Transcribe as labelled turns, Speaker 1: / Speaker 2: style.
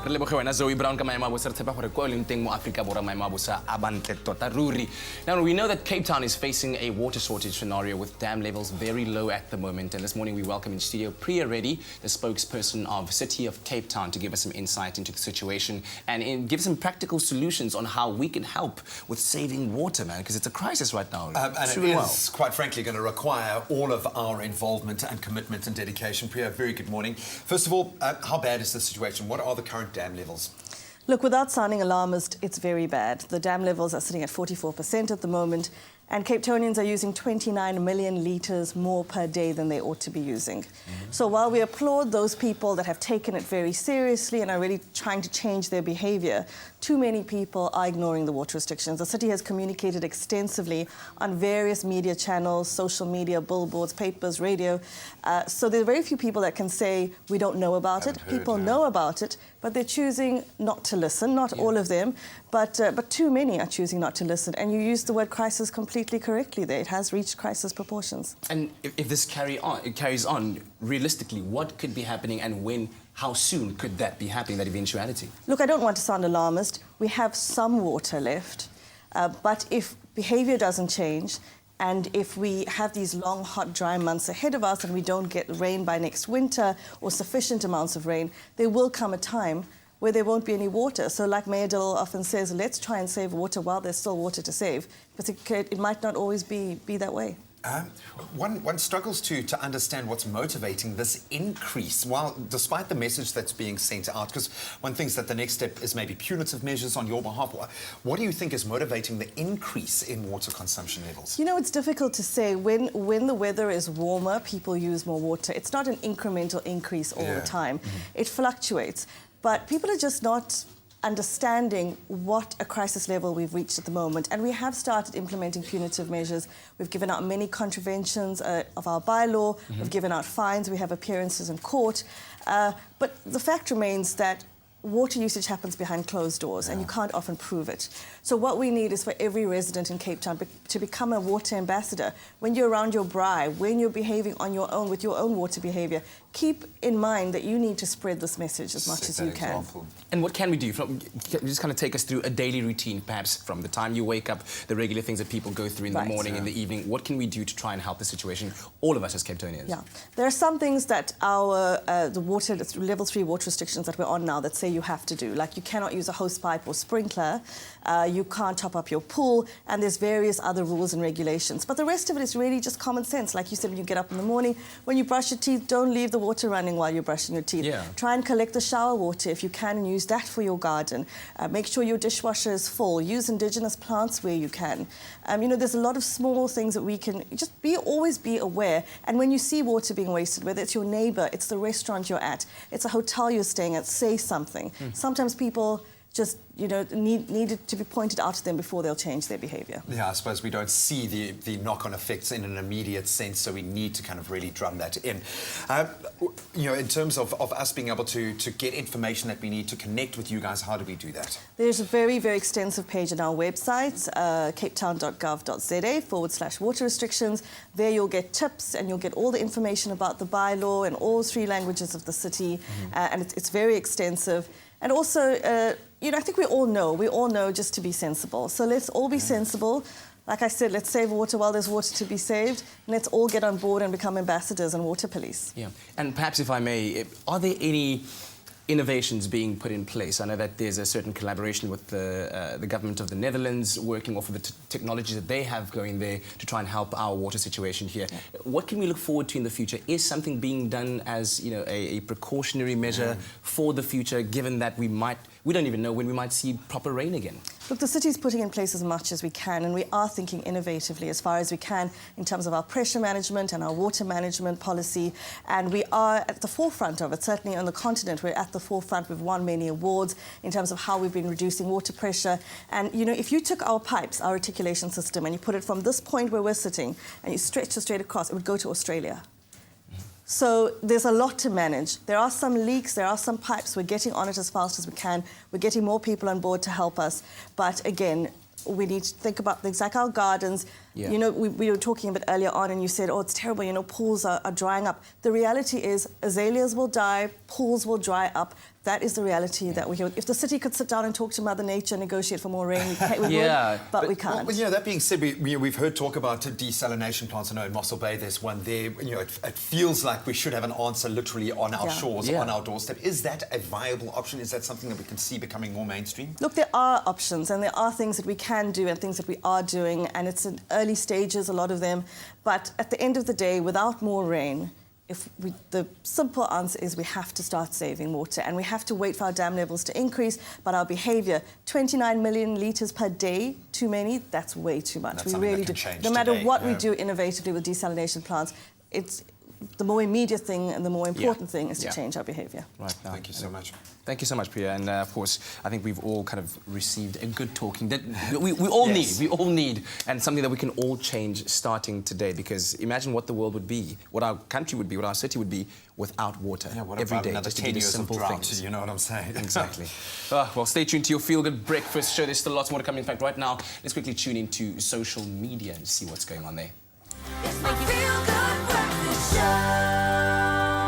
Speaker 1: re leboge wena Zoe Brown ka maemo a bosa re tshepa gore ko leng teng mo Afrika Borwa maemo a bosa a bantle tota ruri. Now we know that Cape Town is facing a water shortage scenario with dam levels very low at the moment, and this morning we welcome in studio Priya Reddy, the spokesperson of City of Cape Town, to give us some insight into the situation and give some practical solutions on how we can help with saving water, man, because it's a crisis right now.
Speaker 2: And it is, quite frankly, going to require all of our involvement and commitment and dedication. Priya, very good morning. First of all, how bad is the situation? What are the current dam levels?
Speaker 3: Look, without sounding alarmist, it's very bad. The dam levels are sitting at 44% at the moment, and Cape Townians are using 29 million litres more per day than they ought to be using. So while we applaud those people that have taken it very seriously and are really trying to change their behaviour, too many people are ignoring the water restrictions. The city has communicated extensively on various media channels, social media, billboards, papers, radio. So there are very few people that can say we don't know about it. People know about it, but they're choosing not to listen. Not all of them, but too many are choosing not to listen. And you used the word crisis completely correctly there. It has reached crisis proportions.
Speaker 1: And if this carries on, realistically, what could be happening, and when, how soon could that be happening, that eventuality?
Speaker 3: Look, I don't want to sound alarmist. We have some water left, but if behaviour doesn't change, and if we have these long, hot, dry months ahead of us and we don't get rain by next winter or sufficient amounts of rain, there will come a time where there won't be any water. So like Mayor Dill often says, let's try and save water while there's still water to save. But it might not always be that way.
Speaker 2: One struggles to understand what's motivating this increase, while despite the message that's being sent out, because one thinks that the next step is maybe punitive measures on your behalf. What do you think is motivating the increase in water consumption levels?
Speaker 3: You know, it's difficult to say. When the weather is warmer, people use more water. It's not an incremental increase all the time. It fluctuates. But people are just not understanding what a crisis level we've reached at the moment. And we have started implementing punitive measures. We've given out many contraventions of our bylaw. We've given out fines. We have appearances in court. But the fact remains that water usage happens behind closed doors, and you can't often prove it. So what we need is for every resident in Cape Town to become a water ambassador. When you're around your braai, when you're behaving on your own with your own water behaviour, keep in mind that you need to spread this message as much as you can.
Speaker 1: And what can we do? Just kind of take us through a daily routine, perhaps from the time you wake up, the regular things that people go through in the morning, in the evening. What can we do to try and help the situation, all of us as Cape Townians?
Speaker 3: Yeah, there are some things that our the water level 3 water restrictions that we're on now that say you have to do, like you cannot use a hose pipe or sprinkler, you can't top up your pool, and there's various other rules and regulations. But the rest of it is really just common sense. Like you said, when you get up in the morning, when you brush your teeth, don't leave the water running while you're brushing your teeth. Try and collect the shower water if you can and use that for your garden. Make sure your dishwasher is full. Use indigenous plants where you can. You know, there's a lot of small things that we can just always be aware. And when you see water being wasted, whether it's your neighbour, it's the restaurant you're at, it's a hotel you're staying at, say something. Sometimes people just, you know, need it to be pointed out to them before they'll change their behaviour.
Speaker 2: Yeah, I suppose we don't see the knock-on effects in an immediate sense, so we need to kind of really drum that in. You know, in terms of us being able to get information that we need to connect with you guys, how do we do that?
Speaker 3: There's a very, very extensive page on our website, capetown.gov.za/water restrictions. There you'll get tips and you'll get all the information about the bylaw in all 3 languages of the city, and it's very extensive. And also, you know, I think we all know just to be sensible. So let's all be sensible. Like I said, let's save water while there's water to be saved. And let's all get on board and become ambassadors and water police.
Speaker 1: Yeah. And perhaps, if I may, are there any innovations being put in place? I know that there's a certain collaboration with the government of the Netherlands, working off of the technologies that they have going there to try and help our water situation here. What can we look forward to in the future? Is something being done as, you know, a precautionary measure for the future, given that we don't even know when we might see proper rain again?
Speaker 3: Look, the city's putting in place as much as we can, and we are thinking innovatively as far as we can in terms of our pressure management and our water management policy, and we are at the forefront of it. Certainly on the continent, we're at the forefront. We've won many awards in terms of how we've been reducing water pressure. And, you know, if you took our pipes, our reticulation system, and you put it from this point where we're sitting, and you stretched it straight across, it would go to Australia. So there's a lot to manage. There are some leaks, there are some pipes. We're getting on it as fast as we can. We're getting more people on board to help us. But again, we need to think about things like our gardens.
Speaker 1: Yeah.
Speaker 3: You know, we were talking a bit earlier on and you said, oh, it's terrible, you know, pools are drying up. The reality is azaleas will die, pools will dry up. That is the reality that we hear. If the city could sit down and talk to Mother Nature and negotiate for more rain, we
Speaker 1: Yeah,
Speaker 3: would, but we can't.
Speaker 2: Well, you know, that being said, we've heard talk about desalination plants. I know in Mossel Bay there's one there. You know, it feels like we should have an answer literally on our shores, on our doorstep. Is that a viable option? Is that something that we can see becoming more mainstream?
Speaker 3: Look, there are options and there are things that we can do and things that we are doing, and it's in early stages, a lot of them. But at the end of the day, without more rain, the simple answer is we have to start saving water and we have to wait for our dam levels to increase, but our behaviour, 29 million litres per day, too many, that's way too much.
Speaker 2: That's
Speaker 3: we really do. No matter what we do innovatively with desalination plants, it's the more immediate thing and the more important thing is to change our behaviour.
Speaker 1: Right now.
Speaker 2: Thank you so much.
Speaker 1: Thank you so much, Priya. And of course, I think we've all kind of received a good talking that we all need, and something that we can all change starting today. Because imagine what the world would be, what our country would be, what our city would be without water every day.
Speaker 2: Another
Speaker 1: Just
Speaker 2: 10
Speaker 1: to do
Speaker 2: years
Speaker 1: simple
Speaker 2: of drought,
Speaker 1: things.
Speaker 2: you know what I'm saying?
Speaker 1: Exactly. Well, stay tuned to your Feel Good Breakfast show. There's still lots more to come. In fact, right now, let's quickly tune into social media and see what's going on there.
Speaker 4: It's my Feel Good Breakfast show.